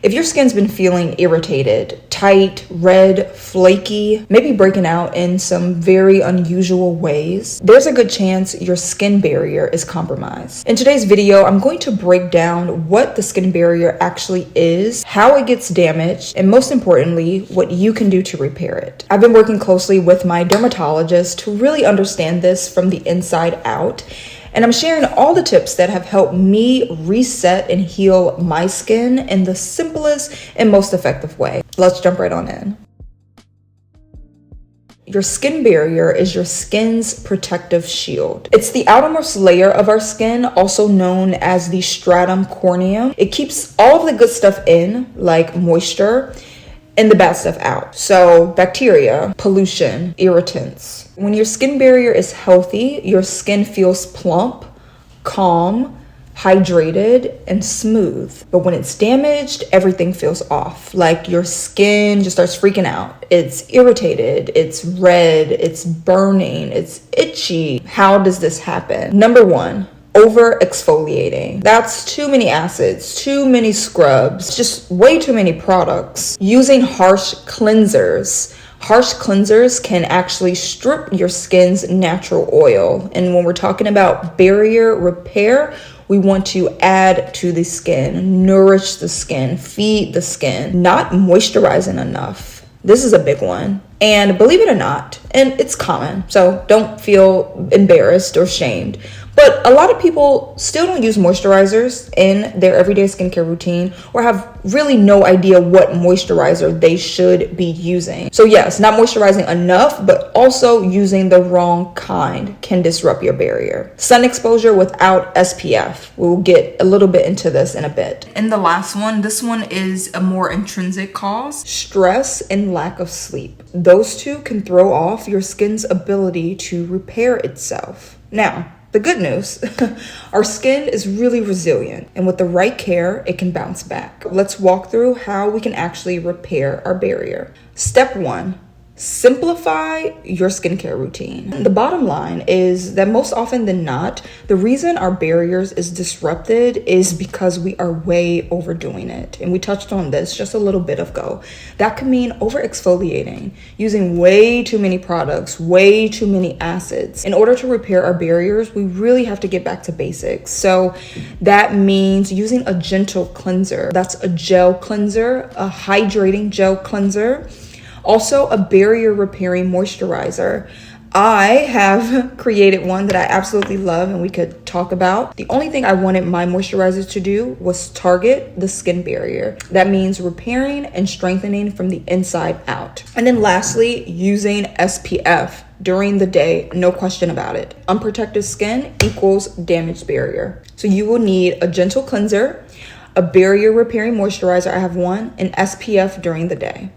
If your skin's been feeling irritated, tight, red, flaky, maybe breaking out in some very unusual ways, there's a good chance your skin barrier is compromised. In today's video, I'm going to break down what the skin barrier actually is, how it gets damaged, and most importantly, what you can do to repair it. I've been working closely with my dermatologist to really understand this from the inside out. And I'm sharing all the tips that have helped me reset and heal my skin in the simplest and most effective way. Let's jump right on in. Your skin barrier is your skin's protective shield. It's the outermost layer of our skin, also known as the stratum corneum. It keeps all of the good stuff in, like moisture, and the bad stuff out. So bacteria, pollution, irritants. When your skin barrier is healthy, your skin feels plump, calm, hydrated, and smooth. But when it's damaged, everything feels off. Like your skin just starts freaking out. It's irritated, it's red, it's burning, it's itchy. How does this happen? Number one, over exfoliating. That's too many acids, too many scrubs, just way too many products. Using harsh cleansers. Harsh cleansers can actually strip your skin's natural oil. And when we're talking about barrier repair, we want to add to the skin, nourish the skin, feed the skin, not moisturizing enough. This is a big one. And believe it or not, and it's common, so don't feel embarrassed or shamed, but a lot of people still don't use moisturizers in their everyday skincare routine or have really no idea what moisturizer they should be using. So yes, not moisturizing enough, but also using the wrong kind can disrupt your barrier. Sun exposure without SPF. We'll get a little bit into this in a bit. And the last one, this one is a more intrinsic cause. Stress and lack of sleep. Those two can throw off your skin's ability to repair itself. Now, the good news, our skin is really resilient, and with the right care, it can bounce back. Let's walk through how we can actually repair our barrier. Step one, simplify your skincare routine. The bottom line is that most often than not, the reason our barriers is disrupted is because we are way overdoing it. And we touched on this just a little bit ago. That could mean over exfoliating, using way too many products, way too many acids. In order to repair our barriers, we really have to get back to basics. So that means using a gentle cleanser. That's a gel cleanser, a hydrating gel cleanser. Also, a barrier repairing moisturizer. I have created one that I absolutely love and we could talk about. The only thing I wanted my moisturizers to do was target the skin barrier. That means repairing and strengthening from the inside out. And then lastly, using SPF during the day, no question about it. Unprotected skin equals damaged barrier. So you will need a gentle cleanser, a barrier repairing moisturizer, I have one, and SPF during the day.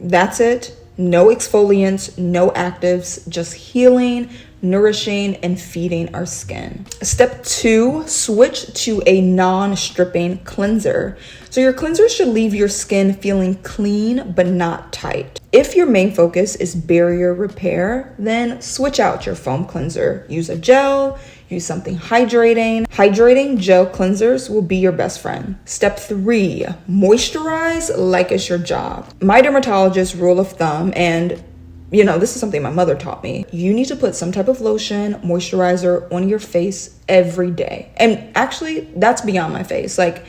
That's it. No exfoliants, no actives, just healing, nourishing, and feeding our skin. Step two, switch to a non-stripping cleanser. So your cleanser should leave your skin feeling clean but not tight. If your main focus is barrier repair, then switch out your foam cleanser. Use a gel, use something hydrating. Hydrating gel cleansers will be your best friend. Step three, moisturize like it's your job. My dermatologist rule of thumb, and this is something my mother taught me. You need to put some type of lotion, moisturizer on your face every day. And actually, that's beyond my face. Like,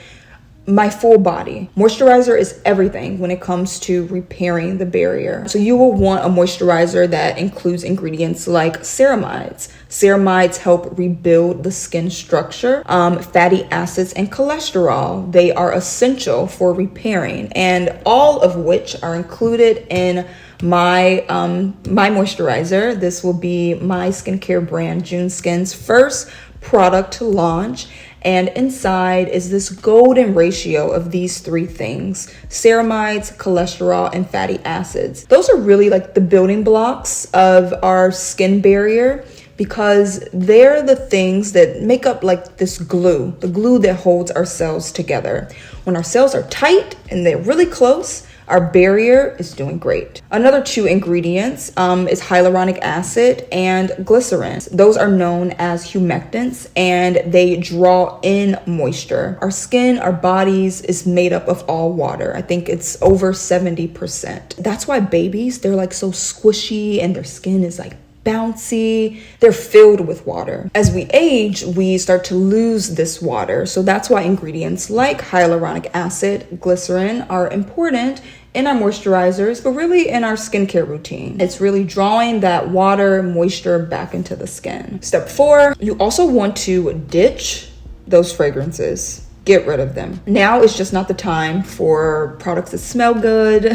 my full body. Moisturizer is everything when it comes to repairing the barrier. So you will want a moisturizer that includes ingredients like ceramides. Ceramides help rebuild the skin structure. Fatty acids and cholesterol, they are essential for repairing, and all of which are included in my moisturizer. This will be my skincare brand, June Skin's first product to launch. And inside is this golden ratio of these three things: ceramides, cholesterol, and fatty acids. Those are really like the building blocks of our skin barrier, because they're the things that make up like this glue, the glue that holds our cells together. When our cells are tight and they're really close, Our barrier is doing great. Another two ingredients is hyaluronic acid and glycerin. Those are known as humectants, and they draw in moisture. Our skin, our bodies is made up of all water. I think it's over 70%. That's why babies, they're like so squishy and their skin is like bouncy. They're filled with water. As we age, we start to lose this water. So that's why ingredients like hyaluronic acid, glycerin are important in our moisturizers, but really in our skincare routine. It's really drawing that water, moisture back into the skin. Step 4, you also want to ditch those fragrances. Get rid of them. Now is just not the time for products that smell good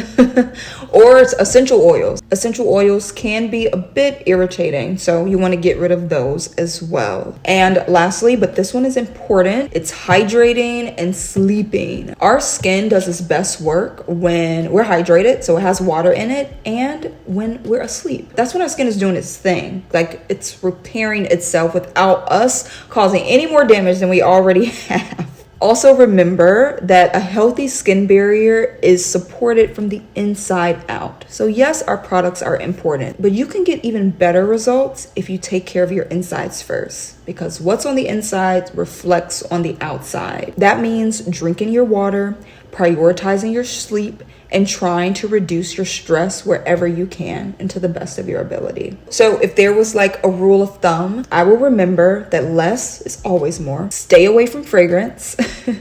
or it's essential oils. Essential oils can be a bit irritating, so you want to get rid of those as well. And lastly, but this one is important, it's hydrating and sleeping. Our skin does its best work when we're hydrated, so it has water in it, and when we're asleep. That's when our skin is doing its thing. Like it's repairing itself without us causing any more damage than we already have. Also remember that a healthy skin barrier is supported from the inside out. So yes, our products are important, but you can get even better results if you take care of your insides first, because what's on the inside reflects on the outside. That means drinking your water, prioritizing your sleep, and trying to reduce your stress wherever you can and to the best of your ability. So if there was like a rule of thumb, I will remember that less is always more. Stay away from fragrance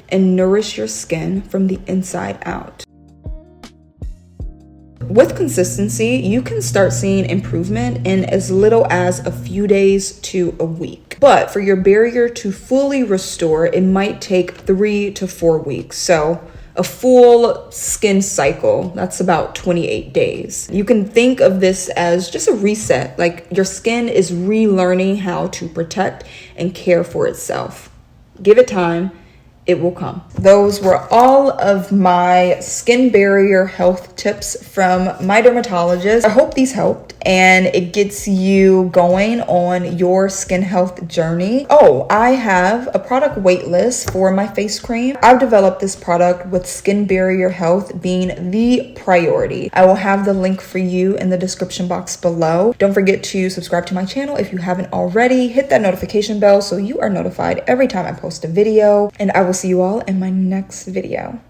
and nourish your skin from the inside out. With consistency, you can start seeing improvement in as little as a few days to a week. But for your barrier to fully restore, it might take 3 to 4 weeks. So a full skin cycle, that's about 28 days. You can think of this as just a reset, like your skin is relearning how to protect and care for itself. Give it time, it will come. Those were all of my skin barrier health tips from my dermatologist. I hope these helped and it gets you going on your skin health journey. Oh, I have a product wait list for my face cream. I've developed this product with skin barrier health being the priority. I will have the link for you in the description box below. Don't forget to subscribe to my channel if you haven't already. Hit that notification bell so you are notified every time I post a video, and I will see you all in my next video.